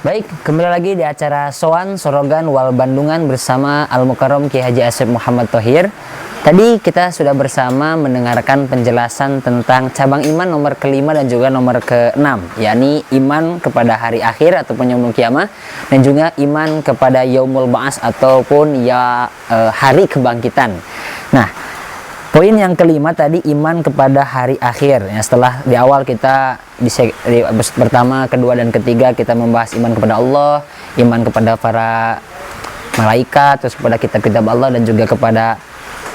Baik, kembali lagi di acara Soan Sorogan Wal Bandungan bersama Al Mukarram Kiai Haji Asep Muhammad Thohir. Tadi kita sudah bersama mendengarkan penjelasan tentang cabang iman nomor kelima dan juga nomor keenam, yakni iman kepada hari akhir ataupun yaumul kiamah, dan juga iman kepada yaumul ba'ats ataupun hari kebangkitan. Nah, poin yang kelima tadi iman kepada hari akhir. Ya, setelah di awal kita di pertama, kedua, dan ketiga kita membahas iman kepada Allah, iman kepada para malaikat, terus kepada kitab-kitab Allah dan juga kepada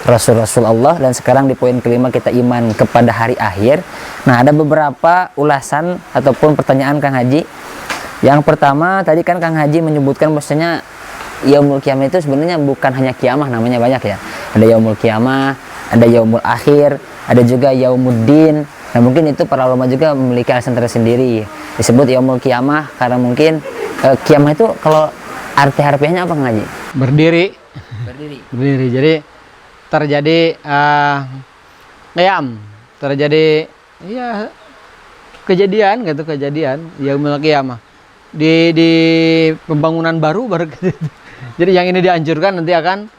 Rasul-Rasul Allah, dan sekarang di poin kelima kita iman kepada hari akhir. Nah, ada beberapa ulasan ataupun pertanyaan Kang Haji. Yang pertama tadi kan Kang Haji menyebutkan bahwasanya yaumul kiamah itu sebenarnya bukan hanya kiamah, namanya banyak ya. Ada yaumul kiamah, ada yaumul akhir, ada juga yaumuddin. Nah, mungkin itu para ulama juga memiliki alasan tersendiri disebut yaumul kiamah karena mungkin kiamah itu kalau arti harfiahnya apa Kang Haji? Berdiri. Berdiri. Jadi terjadi qiyam, terjadi ya kejadian gitu, kejadian yaumul kiamah di pembangunan baru gitu. Jadi yang ini dianjurkan nanti akan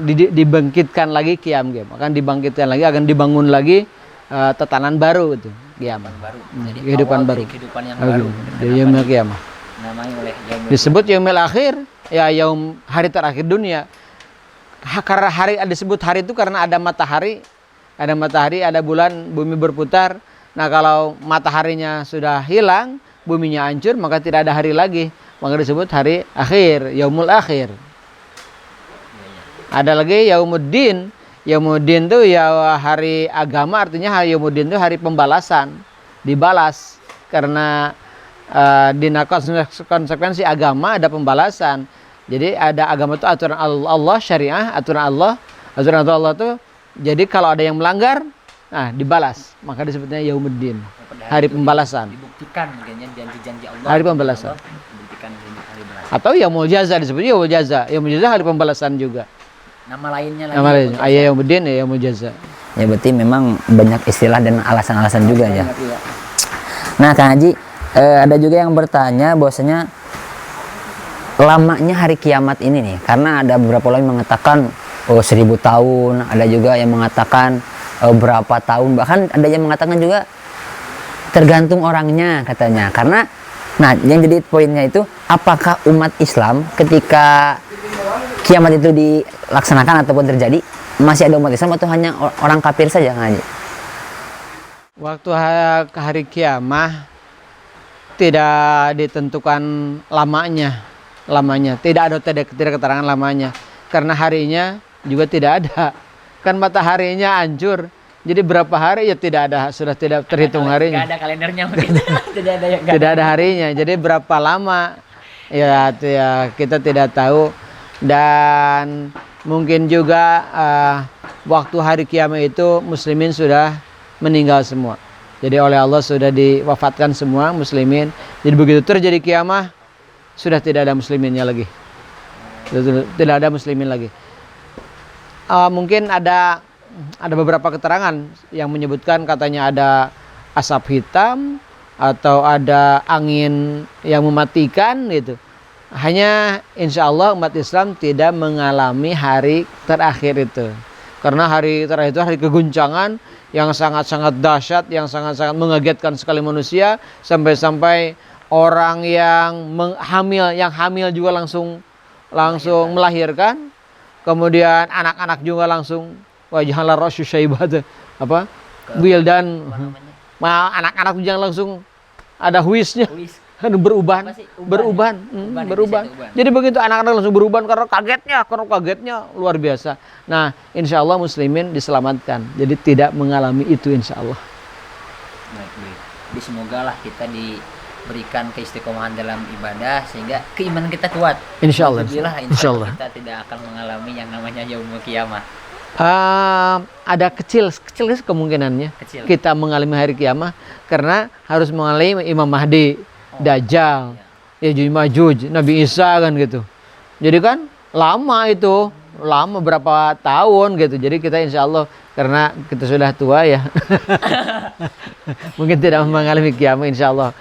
dibangkitkan lagi qiyam, akan dibangkitkan lagi, akan dibangun lagi tatanan baru itu qiyam baru. Jadi kehidupan baru, kehidupan yang baru. yaumul kiamah Namanya oleh yaumul disebut yaumul akhir, ya yaum hari terakhir dunia. Karena hari disebut hari itu karena ada matahari, ada bulan, bumi berputar. Nah, kalau mataharinya sudah hilang, buminya hancur, maka tidak ada hari lagi, maka disebut hari akhir, yaumul akhir. Ada lagi yaumuddin. Yaumuddin itu ya hari agama, artinya yaumuddin itu hari pembalasan, dibalas karena di konsekuensi agama ada pembalasan. Jadi ada agama itu aturan Allah, syariah, aturan Allah itu. Jadi kalau ada yang melanggar, nah dibalas, maka disebutnya yaumuddin, hari pembalasan. Dibuktikan mungkinnya janji-janji Allah. Hari pembalasan. Dibuktikan hari balasan. Atau yaumul jaza, disebutnya yaumul jaza. Yaumul jaza hari pembalasan juga. Nama lainnya lagi. Nama lainnya yaumuddin, ya yaumul jaza. Ya berarti memang banyak istilah dan alasan-alasan juga ya. Nah, Kang Haji, ada juga yang bertanya bahwasanya lamanya hari kiamat ini nih, karena ada beberapa orang yang mengatakan 1000 tahun, ada juga yang mengatakan berapa tahun, bahkan ada yang mengatakan juga tergantung orangnya katanya. Karena nah, yang jadi poinnya itu apakah umat Islam ketika kiamat itu dilaksanakan ataupun terjadi masih ada umat Islam atau hanya orang kafir saja Kang Haji? Waktu hari kiamah tidak ditentukan lamanya, tidak ada keterangan lamanya, karena harinya juga tidak ada, kan mataharinya hancur, jadi berapa hari ya tidak ada, sudah tidak terhitung harinya, Tidak ada kalendernya mungkin. tidak ada harinya, jadi berapa lama ya kita tidak tahu. Dan mungkin juga waktu hari kiamat itu muslimin sudah meninggal semua, jadi oleh Allah sudah diwafatkan semua muslimin. Jadi begitu terjadi kiamat sudah tidak ada musliminnya lagi, tidak ada muslimin lagi. Mungkin ada beberapa keterangan yang menyebutkan katanya ada asap hitam atau ada angin yang mematikan gitu. Hanya insya Allah umat Islam tidak mengalami hari terakhir itu, karena hari terakhir itu hari keguncangan yang sangat-sangat dahsyat, yang sangat-sangat mengagetkan sekali manusia, sampai-sampai orang yang hamil juga langsung melahirkan. Kemudian anak-anak juga langsung wajahlah rasyu syaibah apa? Wildan. Anak-anak juga langsung ada huisnya. Beruban. Jadi begitu anak-anak langsung beruban karena kagetnya luar biasa. Nah, insya Allah muslimin diselamatkan. Jadi tidak mengalami itu insya Allah. Baik. Jadi semoga lah kita diberikan keistiqomahan dalam ibadah sehingga keimanan kita kuat. Insya Allah. Insya Allah kita tidak akan mengalami yang namanya yaumul kiamah. Ada kecil kemungkinannya kita mengalami hari kiamah, karena harus mengalami Imam Mahdi, Dajjal, Yajuj Majuj, Nabi Isa kan gitu. Jadi kan lama berapa tahun gitu. Jadi kita insya Allah karena kita sudah tua ya, mungkin tidak mengalami kiamat insya Allah.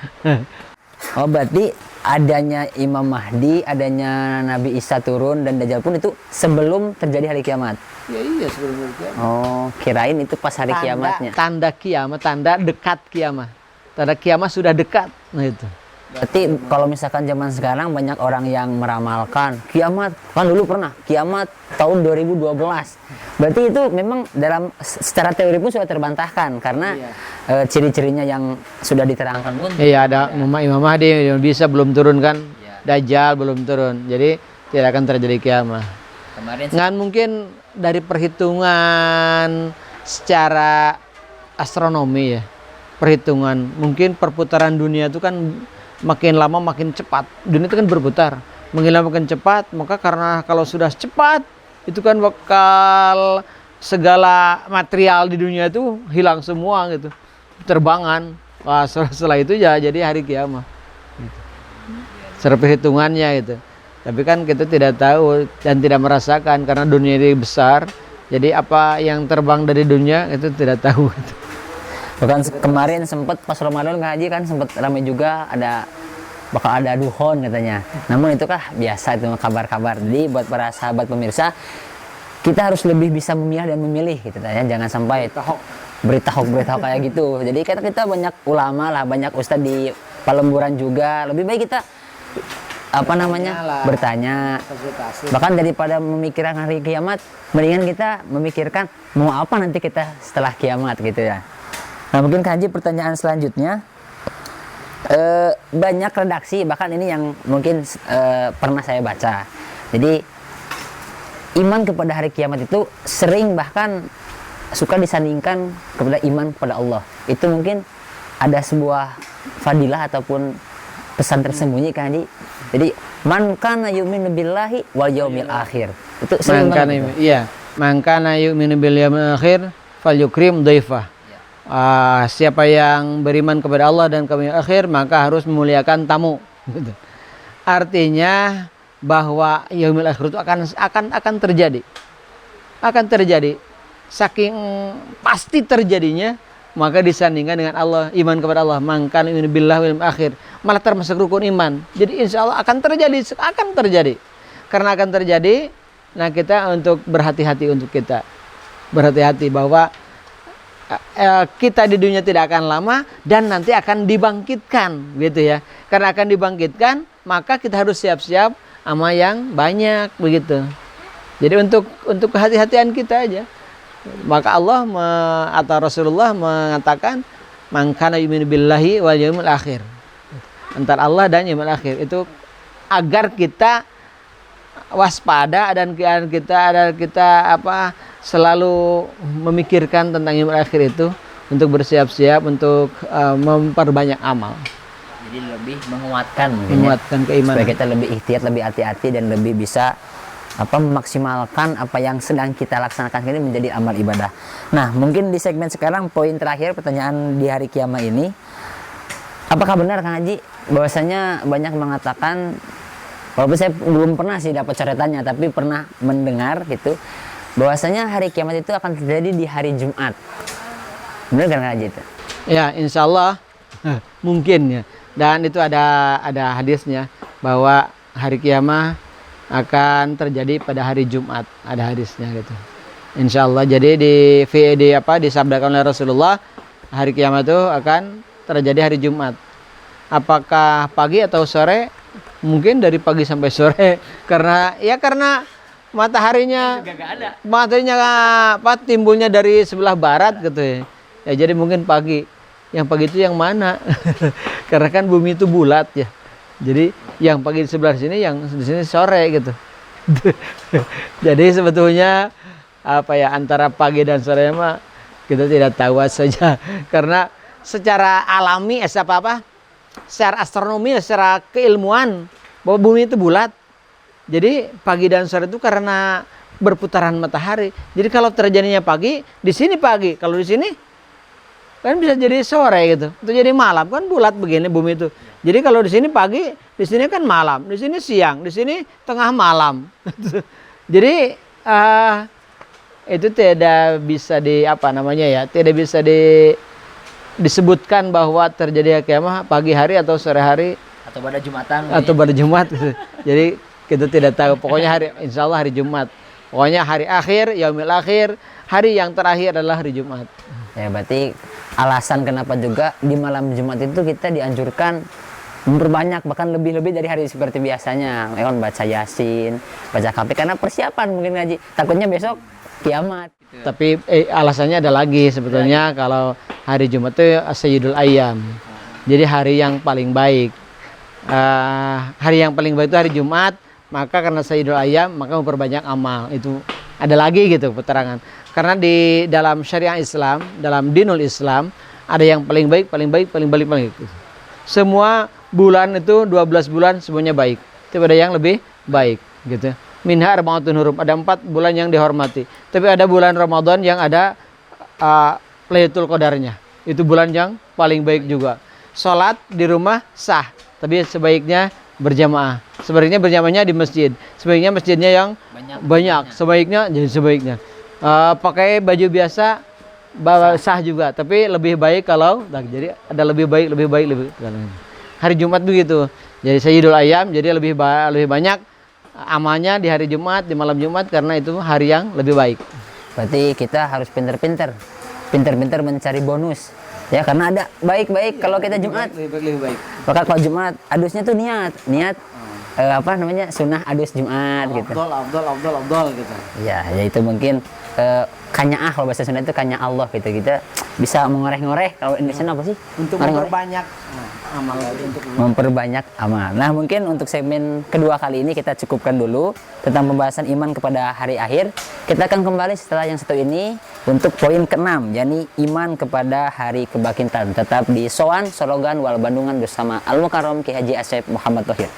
Oh berarti adanya Imam Mahdi, adanya Nabi Isa turun dan Dajjal pun itu sebelum terjadi hari kiamat. Ya iya sebelum hari kiamat. Oh, kirain itu pas hari kiamatnya. Tanda kiamat, tanda dekat kiamat. Tanda kiamat sudah dekat. Nah itu. Berarti kalau misalkan zaman sekarang banyak orang yang meramalkan kiamat, kan dulu pernah kiamat tahun 2012. Berarti itu memang dalam secara teori pun sudah terbantahkan karena ciri-cirinya yang sudah diterangkan pun. Iya, ada Imam Mahdi yang bisa belum turun kan. Dajjal belum turun. Jadi tidak akan terjadi kiamat. Kemarin Nggak mungkin dari perhitungan secara astronomi ya. Perhitungan mungkin perputaran dunia itu kan makin lama makin cepat. Dunia itu kan berputar. Makin lama makin cepat, maka karena kalau sudah cepat itu kan bakal segala material di dunia itu hilang semua gitu. Terbangan. Wah, setelah itu ya jadi hari kiamat. Gitu. Secara perhitungannya gitu. Tapi kan kita tidak tahu dan tidak merasakan karena dunia ini besar. Jadi apa yang terbang dari dunia itu tidak tahu. Gitu. Bahkan kemarin sempat pas Ramadan Kang Haji kan sempat ramai juga bakal ada duhon katanya. Namun itu kah biasa itu kabar-kabar. Jadi buat para sahabat pemirsa kita harus lebih bisa memilah dan memilih gitu ya. Jangan sampai berita hoax kayak gitu. Jadi kita banyak ulama lah, banyak ustadz di Pelemburan juga. Lebih baik kita bertanya. Bahkan daripada memikirkan hari kiamat, mendingan kita memikirkan mau apa nanti kita setelah kiamat gitu ya. Nah mungkin Kang Haji pertanyaan selanjutnya, banyak redaksi bahkan ini yang mungkin pernah saya baca. Jadi iman kepada hari kiamat itu sering bahkan suka disandingkan kepada iman kepada Allah. Itu mungkin ada sebuah fadilah ataupun pesan tersembunyi Kang Haji. Jadi man kana yu'minu billahi wal yaumil akhir. Itu sering banget. Iya, man kana yu'minu bil yaumil akhir falyukrim dhaifah. Siapa yang beriman kepada Allah dan kepada akhir maka harus memuliakan tamu. Gitu. Artinya bahwa yaumil akhir itu akan terjadi. Saking pasti terjadinya maka disandingkan dengan Allah, iman kepada Allah. Maka iman billah wal akhir malah termasuk rukun iman. Jadi insya Allah akan terjadi. Karena akan terjadi, nah kita untuk berhati-hati bahwa kita di dunia tidak akan lama dan nanti akan dibangkitkan gitu ya. Karena akan dibangkitkan maka kita harus siap-siap sama yang banyak begitu. Jadi untuk kehati-hatian kita aja. Maka Allah atau Rasulullah mengatakan man kana yu'minu billahi wal yaumil akhir. Antara Allah dan yaumil akhir itu agar kita waspada dan kita selalu memikirkan tentang yaumil akhir itu untuk bersiap-siap untuk memperbanyak amal. Jadi lebih menguatkan keimanan. Supaya kita lebih ikhtiar, lebih hati-hati dan lebih bisa memaksimalkan apa yang sedang kita laksanakan ini menjadi amal ibadah. Nah, mungkin di segmen sekarang poin terakhir pertanyaan di hari kiamat ini, apakah benar Kang Haji bahwasanya banyak mengatakan, walaupun saya belum pernah sih dapat coretannya tapi pernah mendengar gitu, bahwasanya hari kiamat itu akan terjadi di hari Jumat. Benar kan Kang Haji itu? Ya, insya Allah mungkin ya. Dan itu ada hadisnya bahwa hari kiamat akan terjadi pada hari Jumat, ada hadisnya gitu. Insya Allah. Jadi disabdakan oleh Rasulullah hari kiamat itu akan terjadi hari Jumat. Apakah pagi atau sore? Mungkin dari pagi sampai sore karena mataharinya timbulnya dari sebelah barat gitu ya. Ya jadi mungkin pagi. Yang pagi itu yang mana? Karena kan bumi itu bulat ya. Jadi yang pagi di sebelah sini, yang di sini sore gitu. Jadi sebetulnya antara pagi dan sore mah kita tidak tahu saja. Karena secara alami secara astronomi, secara keilmuan bahwa bumi itu bulat. Jadi pagi dan sore itu karena berputaran matahari. Jadi kalau terjadinya pagi, di sini pagi. Kalau di sini kan bisa jadi sore gitu. Itu jadi malam, kan bulat begini bumi itu. Jadi kalau di sini pagi, di sini kan malam, di sini siang, di sini tengah malam. Jadi itu tidak bisa tidak bisa disebutkan bahwa terjadi kiamat pagi hari atau sore hari. Atau pada Jumatan. atau pada Jumat gitu. Jadi kita tidak tahu. Pokoknya insya Allah hari Jumat. Pokoknya hari akhir, yaumil akhir, hari yang terakhir adalah hari Jumat. Ya berarti alasan kenapa juga di malam Jumat itu kita dianjurkan memperbanyak, bahkan lebih-lebih dari hari seperti biasanya. Ya kan, baca Yasin, baca Kafi, karena persiapan mungkin ngaji. Takutnya besok kiamat. Tapi alasannya ada lagi sebetulnya kalau hari Jumat itu Sayyidul Ayyam. Jadi hari yang paling baik. Hari yang paling baik itu hari Jumat, maka karena Sayyidul Ayyam maka memperbanyak amal. Itu ada lagi gitu keterangan. Karena di dalam syariah Islam, dalam dinul Islam, ada yang paling baik, paling baik, paling baik, paling baik. Semua bulan itu 12 bulan semuanya baik. Tapi ada yang lebih baik gitu. Minha arba'atun hurum, ada 4 bulan yang dihormati. Tapi ada bulan Ramadan yang ada Lailatul Qadarnya. Itu bulan yang paling baik juga. Salat di rumah sah, tapi sebaiknya berjamaah. Sebaiknya berjamaahnya di masjid. Sebaiknya masjidnya yang banyak. Sebaiknya jadi sebaiknya. Pakai baju biasa sah juga, tapi lebih baik kalau jadi ada lebih baik. Hari Jumat begitu. Jadi Sayyidul Ayyam, jadi lebih banyak amalnya di hari Jumat, di malam Jumat, karena itu hari yang lebih baik. Berarti kita harus pinter-pinter mencari bonus. Ya, karena ada baik-baik kalau kita Jumat. Lebih baik. Maka kalau Jumat, adusnya tuh niat apa namanya, sunnah adus Jumat gitu. Abdul gitu. Ya itu mungkin kanyaah, kalau bahasa Sunda itu kanya Allah gitu. Kita bisa mengoreh-ngoreh, kalau Indonesia apa sih? Untuk Ngoreh-ngoreh. memperbanyak amal, untuk Memperbanyak amal. Nah, mungkin untuk segmen kedua kali ini kita cukupkan dulu tentang pembahasan iman kepada hari akhir. Kita akan kembali setelah yang satu ini untuk poin ke-6, yakni iman kepada hari kebangkitan. Tetap di Soan, Sorogan, Wal Bandungan bersama Al Mukarram Ki Haji Asep Muhammad Thohir.